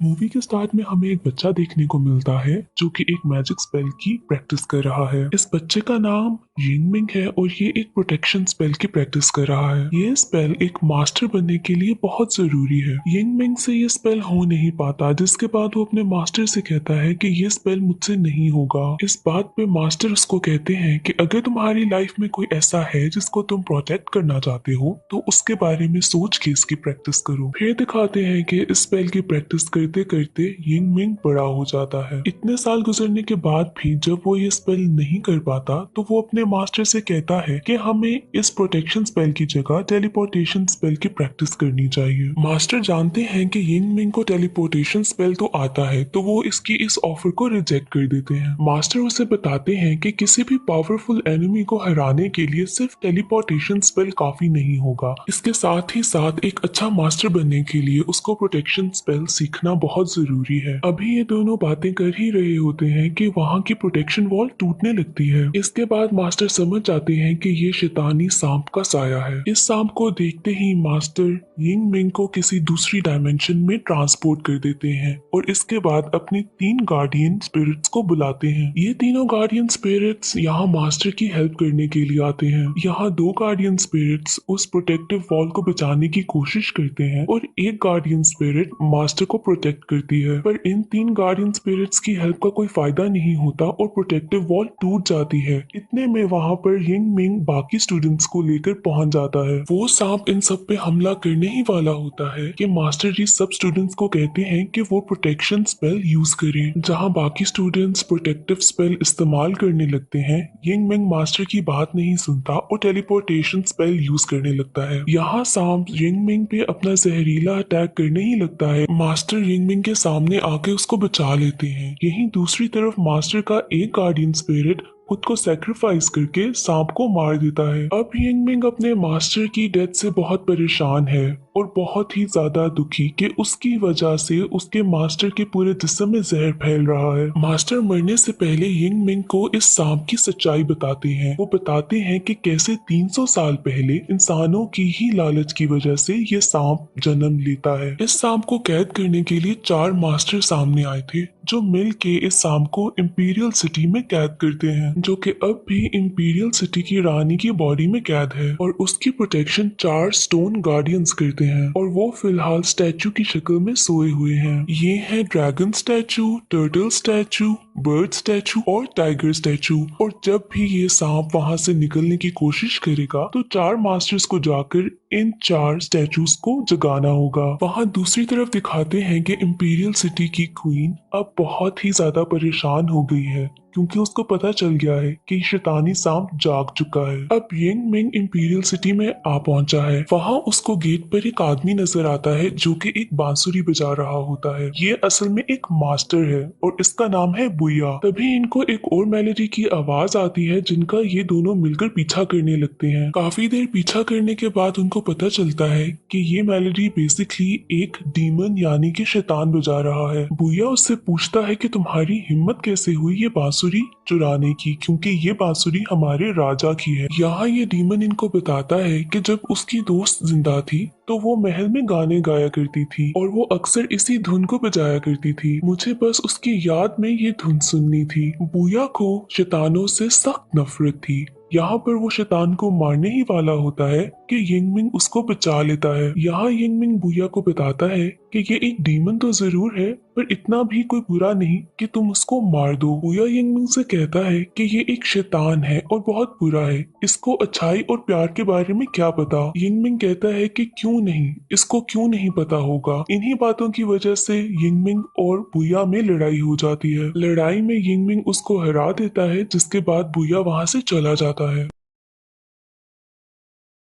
Movie के start में हमें एक बच्चा देखने को मिलता है जो कि एक मैजिक स्पेल की प्रैक्टिस कर रहा है। इस बच्चे का नाम यिंगमिंग है और ये एक प्रोटेक्शन स्पेल की प्रैक्टिस कर रहा है। ये स्पेल एक मास्टर बनने के लिए बहुत जरूरी है। यिंगमिंग से ये स्पेल हो नहीं पाता, जिसके बाद वो अपने मास्टर से कहता है कि ये स्पेल मुझसे नहीं होगा। इस बात पे मास्टर उसको कहते हैं कि अगर तुम्हारी लाइफ में कोई ऐसा है जिसको तुम प्रोटेक्ट करना चाहते हो तो उसके बारे में सोच के इसकी प्रैक्टिस करो। फिर दिखाते हैं कि इस स्पेल की प्रैक्टिस करते करते यिंगमिंग बड़ा हो जाता है। इतने साल गुजरने के बाद भी जब वो ये स्पेल नहीं कर पाता तो वो अपने मास्टर से कहता है कि हमें इस प्रोटेक्शन स्पेल की जगह टेलीपोर्टेशन स्पेल की प्रैक्टिस करनी चाहिए। मास्टर जानते हैं कि यिंगमिंग को टेलीपोर्टेशन स्पेल तो आता है, तो वो इसकी इस ऑफर को रिजेक्ट कर देते हैं। मास्टर उसे बताते हैं कि किसी भी पावरफुल एनिमी को हराने के लिए सिर्फ टेलीपोर्टेशन स्पेल काफी नहीं होगा, इसके साथ ही साथ एक अच्छा मास्टर बनने के लिए उसको प्रोटेक्शन स्पेल सीखना बहुत जरूरी है। अभी ये दोनों बातें कर ही रहे होते हैं कि वहाँ की प्रोटेक्शन वॉल टूटने लगती है। इसके बाद मास्टर समझ जाते हैं कि ये शैतानी सांप का साया है। इस सांप को देखते ही मास्टर यिंगमिंग को किसी दूसरी डायमेंशन में ट्रांसपोर्ट कर देते हैं और इसके बाद अपनी 3 गार्डियन स्पिरिट्स को बुलाते हैं। ये तीनों गार्डियन स्पिरिट्स यहाँ मास्टर की हेल्प करने के लिए आते हैं। यहाँ 2 गार्डियन स्पिरिट्स उस प्रोटेक्टिव वॉल को बचाने की कोशिश करते हैं और एक गार्डियन स्पिरिट मास्टर को प्रोटेक्ट करती है, पर इन 3 गार्डियन स्पिरिट्स की हेल्प का कोई फायदा नहीं होता और प्रोटेक्टिव वॉल टूट जाती है। इतने में वहाँ पर यिंगमिंग बाकी स्टूडेंट्स को लेकर पहुंच जाता है। वो सांप इन सब पे हमला करने ही वाला होता है कि मास्टर जी सब स्टूडेंट्स को कहते हैं कि वो प्रोटेक्शन स्पेल यूज करें। जहाँ बाकी स्टूडेंट्स प्रोटेक्टिव स्पेल इस्तेमाल करने लगते हैं, यिंगमिंग मास्टर की बात नहीं सुनता और टेलीपोर्टेशन स्पेल यूज करने लगता है। यहाँ सांप यिंगमिंग पे अपना जहरीला अटैक करने ही लगता है। मास्टर यिंगमिंग के सामने आके उसको बचा लेते हैं। यहीं दूसरी तरफ मास्टर का एक गार्डियन स्पिरिट खुद को सेक्रीफाइस करके सांप को मार देता है। अब यिंगमिंग अपने मास्टर की डेथ से बहुत परेशान है और बहुत ही ज्यादा दुखी कि उसकी वजह से उसके मास्टर के पूरे जिस्म में जहर फैल रहा है। मास्टर मरने से पहले यिंगमिंग को इस सांप की सच्चाई बताते हैं। वो बताते हैं कि कैसे 300 साल पहले इंसानों की ही लालच की वजह से ये सांप जन्म लेता है। इस सांप को कैद करने के लिए 4 मास्टर सामने आए थे जो मिल के इस सांप को इंपीरियल सिटी में कैद करते हैं, जो कि अब भी इंपीरियल सिटी की रानी की बॉडी में कैद है और उसकी प्रोटेक्शन 4 स्टोन गार्डियंस करते हैं और वो फिलहाल स्टैचू की शक्ल में सोए हुए हैं। ये है dragon statue, turtle statue, bird statue और टाइगर स्टैचू। और जब भी ये सांप वहां से निकलने की कोशिश करेगा तो 4 मास्टर्स को जाकर इन 4 स्टैचूज को जगाना होगा। वहां दूसरी तरफ दिखाते हैं कि इंपीरियल सिटी की क्वीन अब बहुत ही ज्यादा परेशान हो गई है क्योंकि उसको पता चल गया है कि शैतानी सांप जाग चुका है। अब यिंगमिंग इंपीरियल सिटी में आ पहुंचा है। वहां उसको गेट पर एक आदमी नजर आता है जो कि एक बांसुरी बजा रहा होता है। ये असल में एक मास्टर है और इसका नाम है बुया। तभी इनको एक और मेलोडी की आवाज आती है जिनका ये दोनों मिलकर पीछा करने लगते हैं। काफी देर पीछा करने के बाद उनको पता चलता है कि ये मेलोडी बेसिकली एक डीमन यानी कि शैतान बजा रहा है। बुया उससे पूछता है कि तुम्हारी हिम्मत कैसे हुई ये बांसुरी चुराने की, क्योंकि ये बांसुरी हमारे राजा की है। यहाँ ये डीमन इनको बताता है कि जब उसकी दोस्त जिंदा थी तो वो महल में गाने गाया करती थी और वो अक्सर इसी धुन को बजाया करती थी। मुझे बस उसकी याद में ये धुन सुननी थी। बुया को शैतानों से सख्त नफरत थी। यहाँ पर वो शैतान को मारने ही वाला होता है कि यिंगमिंग उसको बचा लेता है। यहाँ यिंगमिंग बुया को बताता है कि ये एक डीमन तो जरूर है पर इतना भी कोई बुरा नहीं कि तुम उसको मार दो। बुया यिंगमिंग से कहता है कि ये एक शैतान है और बहुत बुरा है, इसको अच्छाई और प्यार के बारे में क्या पता। यिंगमिंग कहता है कि क्यों नहीं, इसको क्यों नहीं पता होगा। इन्हीं बातों की वजह से यिंगमिंग और बुया में लड़ाई हो जाती है। लड़ाई में यिंगमिंग उसको हरा देता है जिसके बाद बुया वहां से चला जाता है।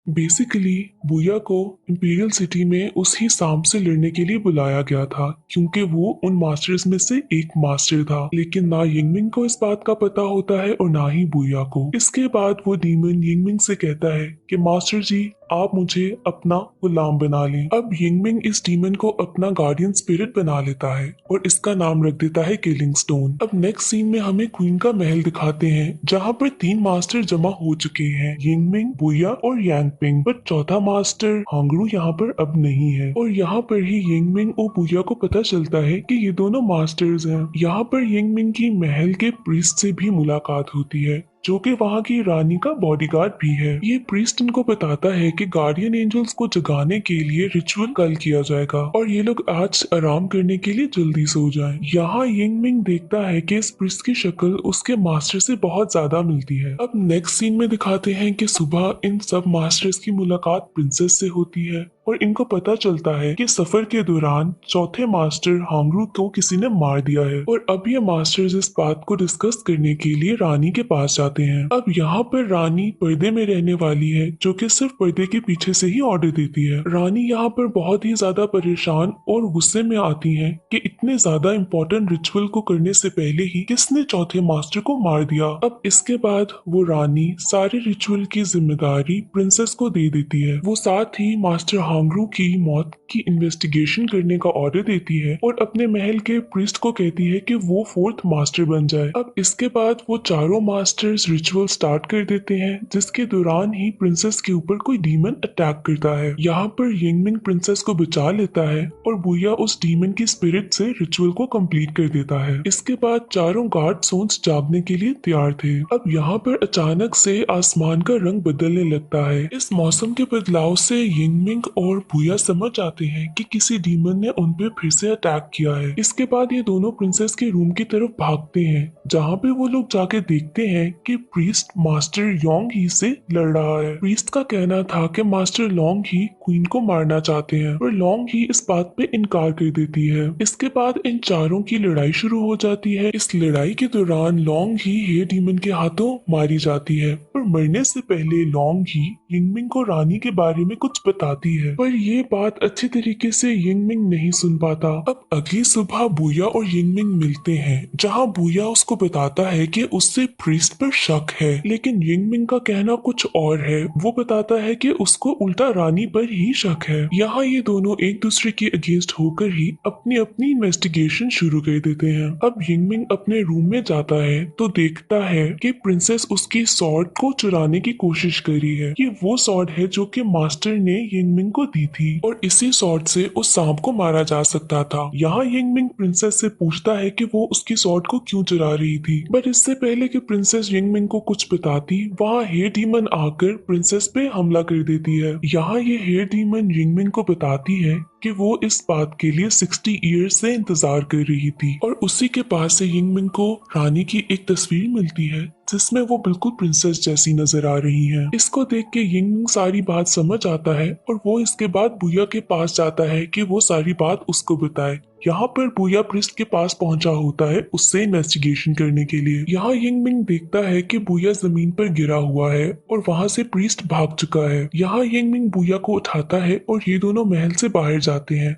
बेसिकली बुया को इंपीरियल सिटी में उसी सांप से लड़ने के लिए बुलाया गया था क्योंकि वो उन मास्टर्स में से एक मास्टर था, लेकिन ना यिंगमिंग को इस बात का पता होता है और ना ही बुया को। इसके बाद वो डीमन यिंगमिंग से कहता है कि मास्टर जी आप मुझे अपना गुलाम बना लें। अब यिंगमिंग इस डीमन को अपना गार्डियन स्पिरिट बना लेता है और इसका नाम रख देता है किलिंग स्टोन। अब नेक्स्ट सीन में हमें क्वीन का महल दिखाते हैं जहाँ पर 3 मास्टर जमा हो चुके हैं, यिंगमिंग, बुया और यांगपिंग। पर चौथा मास्टर हांगरू यहाँ पर अब नहीं है और यहाँ पर ही यिंगमिंग और बुया को पता चलता है कि ये दोनों मास्टर्स हैं। यहाँ पर यिंगमिंग की महल के प्रीस्ट से भी मुलाकात होती है जो कि वहाँ की रानी का बॉडीगार्ड भी है। ये प्रीस्ट इनको बताता है कि गार्डियन एंजल्स को जगाने के लिए रिचुअल कल किया जाएगा और ये लोग आज आराम करने के लिए जल्दी सो जाएं। यहाँ यिंगमिंग देखता है कि इस प्रीस्ट की शक्ल उसके मास्टर से बहुत ज्यादा मिलती है। अब नेक्स्ट सीन में दिखाते हैं कि सुबह इन सब मास्टर्स की मुलाकात प्रिंसेस से होती है और इनको पता चलता है कि सफर के दौरान चौथे मास्टर हांगरू को किसी ने मार दिया है और अब ये मास्टर्स इस बात को डिस्कस करने के लिए रानी के पास जाते हैं। अब यहाँ पर रानी पर्दे में रहने वाली है जो कि सिर्फ पर्दे के पीछे से ही ऑर्डर देती है। रानी यहाँ पर बहुत ही ज्यादा परेशान और गुस्से में आती है कि इतने ज्यादा इम्पोर्टेंट रिचुअल को करने से पहले ही किसने चौथे मास्टर को मार दिया। अब इसके बाद वो रानी सारे रिचुअल की जिम्मेदारी प्रिंसेस को दे देती है। वो साथ ही मास्टर हांगरू की मौत की इन्वेस्टिगेशन करने का ऑर्डर देती है और अपने महल के प्रीस्ट को कहती है कि वो 4th मास्टर बन जाए। अब इसके बाद वो चारों मास्टर्स रिचुअल स्टार्ट कर देते हैं जिसके दौरान ही प्रिंसेस के ऊपर कोई डीमन अटैक करता है। यहाँ पर यिंगमिंग प्रिंसेस को बचा लेता है और बुया उस डीमन की स्पिरिट से रिचुअल को कंप्लीट कर देता है। इसके बाद चारों गार्ड सोन्स जागने के लिए तैयार थे। अब यहाँ पर अचानक से आसमान का रंग बदलने लगता है। इस मौसम के बदलाव से यिंगमिंग और बुया समझ आते हैं कि किसी डीमन ने उन पे फिर से अटैक किया है। इसके बाद ये दोनों प्रिंसेस के रूम की तरफ भागते हैं जहाँ पे वो लोग जाके देखते हैं कि प्रीस्ट मास्टर योंग ही से लड़ रहा है। प्रीस्ट का कहना था कि मास्टर लोंग ही क्वीन को मारना चाहते हैं और लोंग ही इस बात पे इनकार कर देती है। इसके बाद इन चारों की लड़ाई शुरू हो जाती है। इस लड़ाई के दौरान लोंग ही हे डीमन के हाथों मारी जाती है और मरने से पहले लोंग ही यिंगमिंग को रानी के बारे में कुछ बताती है पर ये बात अच्छी तरीके से यिंगमिंग नहीं सुन पाता। अब अगली सुबह बुया और यिंगमिंग मिलते हैं जहाँ बुया उसको बताता है कि उससे प्रीस्ट पर शक है लेकिन यिंगमिंग का कहना कुछ और है। वो बताता है कि उसको उल्टा रानी पर ही शक है। यहाँ ये दोनों एक दूसरे के अगेंस्ट होकर ही अपनी अपनी इन्वेस्टिगेशन शुरू कर देते हैं। अब यिंगमिंग अपने रूम में जाता है तो देखता है कि प्रिंसेस उसकी सॉर्ड को चुराने की कोशिश कर रही है। ये वो सॉर्ड है जो कि मास्टर ने यिंगमिंग को दी थी और इसी सॉर्ड से उस सांप को मारा जा सकता था। यहाँ यिंगमिंग प्रिंसेस से पूछता है कि वो उसकी सॉर्ड को क्यों चुरा रही थी बट इससे पहले कि प्रिंसेस यिंगमिंग को कुछ बताती वहाँ हेयर डीमन आकर प्रिंसेस पे हमला कर देती है। यहाँ ये हेयर डीमन यिंगमिंग को बताती है कि वो इस बात के लिए 60 ईयर्स से इंतजार कर रही थी और उसी के पास से यिंगमिंग को रानी की एक तस्वीर मिलती है जिसमें वो बिल्कुल प्रिंसेस जैसी नजर आ रही है। इसको देख के यिंगमिंग सारी बात समझ आता है और वो इसके बाद बुया के पास जाता है कि वो सारी बात उसको बताए। यहाँ पर बुया प्रिस्ट के पास पहुंचा होता है उससे इन्वेस्टिगेशन करने के लिए। यहाँ यिंगमिंग देखता है कि बुया जमीन पर गिरा हुआ है और वहाँ से प्रिस्ट भाग चुका है। यहाँ यिंगमिंग बुया को उठाता है और ये दोनों महल से बाहर जाते हैं।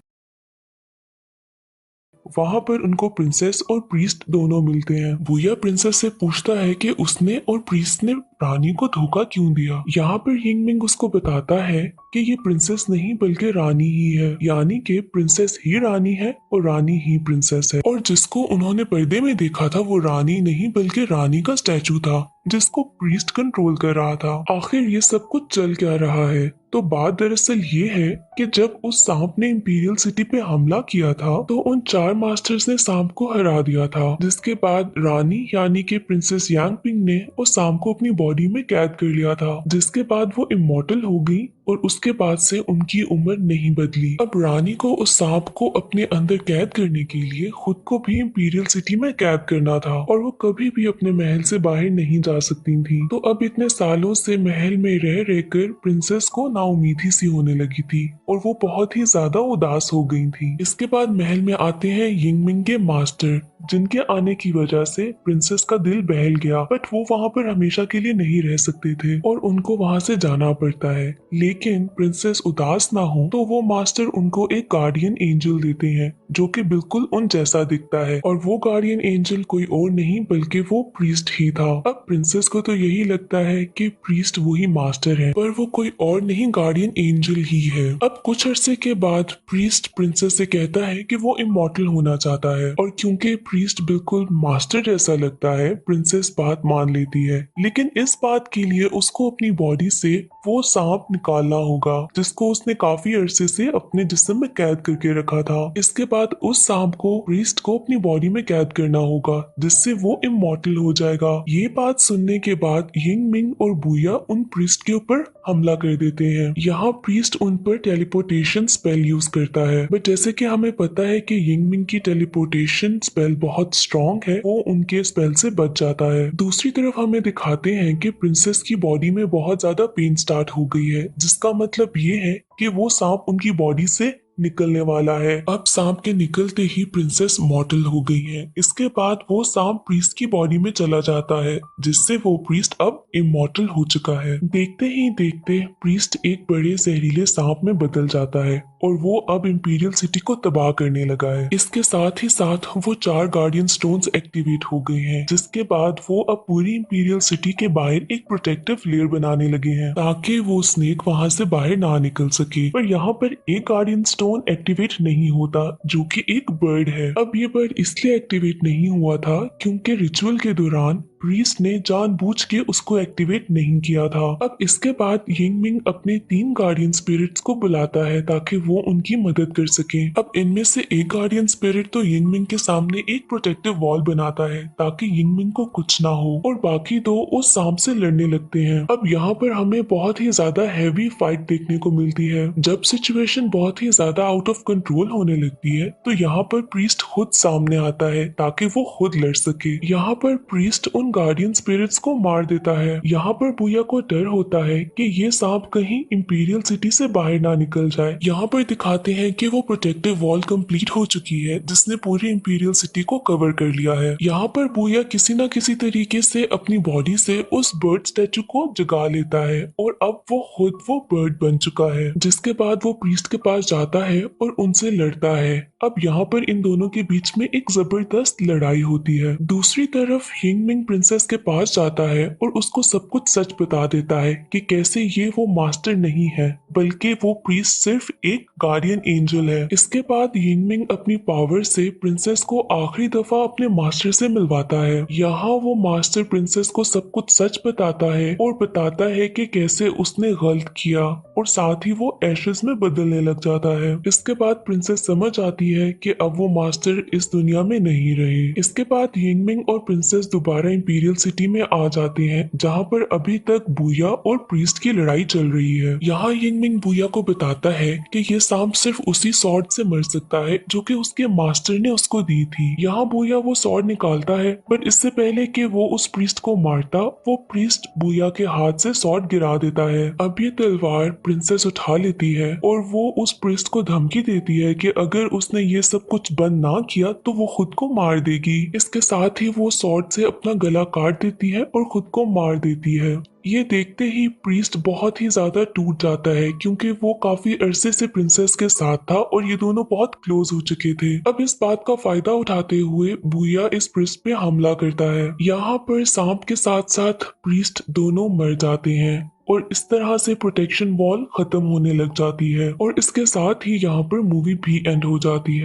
वहाँ पर उनको प्रिंसेस और प्रीस्ट दोनों मिलते हैं। बुया प्रिंसेस से पूछता है कि उसने और प्रीस्ट ने रानी को धोखा क्यों दिया। यहाँ पर यिंगमिंग उसको बताता है कि ये प्रिंसेस नहीं बल्कि रानी ही है, यानी कि प्रिंसेस ही रानी है और रानी ही प्रिंसेस है और जिसको उन्होंने पर्दे में देखा था वो रानी नहीं बल्कि रानी का स्टैचू था जिसको प्रीस्ट कंट्रोल कर रहा था। आखिर ये सब कुछ चल क्या रहा है? तो बात दरअसल ये है कि जब उस सांप ने इंपीरियल सिटी पे हमला किया था तो उन 4 मास्टर्स ने सांप को हरा दिया था जिसके बाद रानी यानी कि प्रिंसेस यांगपिंग ने उस सांप को अपनी बॉडी में कैद कर लिया था जिसके बाद वो इमॉर्टल हो गई और उसके बाद से उनकी उम्र नहीं बदली। अब रानी को उस सांप को अपने अंदर कैद करने के लिए खुद को भी इंपीरियल सिटी में कैद करना था और वो कभी भी अपने महल से बाहर नहीं जा सकती थी। तो अब इतने सालों से महल में रह रहकर प्रिंसेस को नाउमीदी सी होने लगी थी और वो बहुत ही ज्यादा उदास हो गई थी। इसके बाद महल में आते हैं यिंगमिंग के मास्टर जिनके आने की वजह से प्रिंसेस का दिल बहल गया, बट वो वहाँ पर हमेशा के लिए नहीं रह सकते थे और उनको वहाँ से जाना पड़ता है। लेकिन प्रिंसेस उदास ना हो तो वो मास्टर उनको एक गार्डियन एंजल देते हैं जो कि बिल्कुल उन जैसा दिखता है, और वो गार्डियन एंजल कोई और नहीं बल्कि वो प्रीस्ट ही था। अब प्रिंसेस को तो यही लगता है कि प्रीस्ट वही मास्टर है, पर वो कोई और नहीं गार्डियन एंजल ही है। अब कुछ अरसे के बाद प्रीस्ट प्रिंसेस से कहता है कि वो इमॉर्टल होना चाहता है, और क्योंकि प्रीस्ट बिल्कुल मास्टर जैसा लगता है प्रिंसेस बात मान लेती है। लेकिन इस बात के लिए उसको अपनी बॉडी से वो सांप निकालना होगा जिसको उसने काफी अरसे से अपने जिस्म में कैद करके रखा था। इसके बाद उस सांप को प्रीस्ट को अपनी बॉडी में कैद करना होगा जिससे वो इमॉर्टल हो जाएगा। ये बात सुनने के बाद यिंग मिंग और बुया उन प्रीस्ट के ऊपर हमला कर देते हैं। यहाँ प्रीस्ट उन पर टेलीपोर्टेशन स्पेल यूज करता है, बट जैसे कि हमें पता है कि यिंग मिंग की टेलीपोर्टेशन स्पेल बहुत स्ट्रॉन्ग है, वो उनके स्पेल से बच जाता है। दूसरी तरफ हमें दिखाते हैं कि प्रिंसेस की बॉडी में बहुत ज्यादा पेन स्टार्ट हो गई है, जिसका मतलब ये है कि वो सांप उनकी बॉडी से निकलने वाला है। अब सांप के निकलते ही प्रिंसेस मॉर्टल हो गई है। इसके बाद वो सांप प्रीस्ट की बॉडी में चला जाता है जिससे वो प्रीस्ट अब इमॉर्टल हो चुका है। देखते ही देखते प्रीस्ट एक बड़े जहरीले सांप में बदल जाता है और वो अब इंपीरियल सिटी को तबाह करने लगा है। इसके साथ ही साथ वो 4 गार्डियन स्टोन्स एक्टिवेट हो गए हैं, जिसके बाद वो अब पूरी इंपीरियल सिटी के बाहर एक प्रोटेक्टिव लेयर बनाने लगे हैं ताकि वो स्नेक वहां से बाहर ना निकल सके। पर यहाँ पर एक गार्डियन स्टोन एक्टिवेट नहीं होता जो कि एक बर्ड है। अब ये बर्ड इसलिए एक्टिवेट नहीं हुआ था क्योंकि रिचुअल के दौरान प्रीस्ट ने जानबूझ के उसको एक्टिवेट नहीं किया था। अब इसके बाद यिंग मिंग अपने 3 गार्डियन स्पिरिट्स को बुलाता है ताकि वो उनकी मदद कर सके। अब इनमें से एक गार्डियन स्पिरिट तो यिंग मिंग के सामने एक प्रोटेक्टिव वॉल बनाता है ताकि यिंग मिंग को कुछ ना हो, और बाकी 2 उस सांप से लड़ने लगते हैं। अब यहाँ पर हमें बहुत ही ज्यादा हैवी फाइट देखने को मिलती है। जब सिचुएशन बहुत ही ज्यादा आउट ऑफ कंट्रोल होने लगती है तो यहाँ पर प्रीस्ट खुद सामने आता है ताकि वो खुद लड़ सके। यहाँ पर प्रीस्ट उन गार्डियन स्पिरिट्स को मार देता है। यहाँ पर बुया को डर होता है कि ये सांप कहीं इंपीरियल सिटी से बाहर ना निकल जाए। यहाँ पर दिखाते हैं कि वो प्रोटेक्टिव वॉल कंप्लीट हो चुकी है जिसने पूरी इंपीरियल सिटी को कवर कर लिया है। यहाँ पर बुया किसी न किसी तरीके से अपनी बॉडी से उस बर्ड स्टैचू को जगा लेता है और अब वो खुद वो बर्ड बन चुका है, जिसके बाद वो प्रीस्ट के पास जाता है और उनसे लड़ता है। अब यहाँ पर इन दोनों के बीच में एक जबरदस्त लड़ाई होती है। दूसरी तरफ यिंग मिंग प्रिंसेस के पास जाता है और उसको सब कुछ सच बता देता है कि कैसे ये वो मास्टर नहीं है बल्कि वो प्रीस्ट सिर्फ एक गार्डियन एंजल है। इसके बाद यिंग मिंग अपनी पावर से प्रिंसेस को आखिरी दफा अपने मास्टर से मिलवाता है। यहाँ वो मास्टर प्रिंसेस को सब कुछ सच बताता है और बताता है कि कैसे उसने गलत किया, और साथ ही वो एशेस में बदलने लग जाता है। इसके बाद प्रिंसेस समझ आती है कि अब वो मास्टर इस दुनिया में नहीं रहे। इसके बाद यिंग मिंग और प्रिंसेस दोबारा इंपीरियल सिटी में आ जाते हैं जहाँ पर अभी तक बुया और प्रीस्ट की लड़ाई चल रही है। यहाँ यिंग मिंग बुया को बताता है कि ये सांप सिर्फ उसी सॉर्ड से मर सकता है जो कि उसके मास्टर ने उसको दी थी। यहाँ बुया वो सॉर्ड निकालता है, बट इससे पहले कि वो उस प्रीस्ट को मारता वो प्रीस्ट बुया के हाथ से सॉर्ड गिरा देता है। अब ये तलवार प्रिंसेस उठा लेती है और वो उस प्रीस्ट को धमकी देती है कि अगर उसने ये सब कुछ बंद ना किया तो वो खुद को मार देगी। इसके साथ ही वो सॉर्ड से अपना गला काट देती है और खुद को मार देती है। ये देखते ही प्रीस्ट बहुत ही ज्यादा टूट जाता है क्योंकि वो काफी अरसे से प्रिंसेस के साथ था और ये दोनों बहुत क्लोज हो चुके थे। अब इस बात का फायदा उठाते हुए बुया इस प्रीस्ट पे हमला करता है। यहाँ पर सांप के साथ साथ प्रीस्ट दोनों मर जाते हैं और इस तरह से प्रोटेक्शन वॉल खत्म होने लग जाती है, और इसके साथ ही यहाँ पर मूवी भी एंड हो जाती है।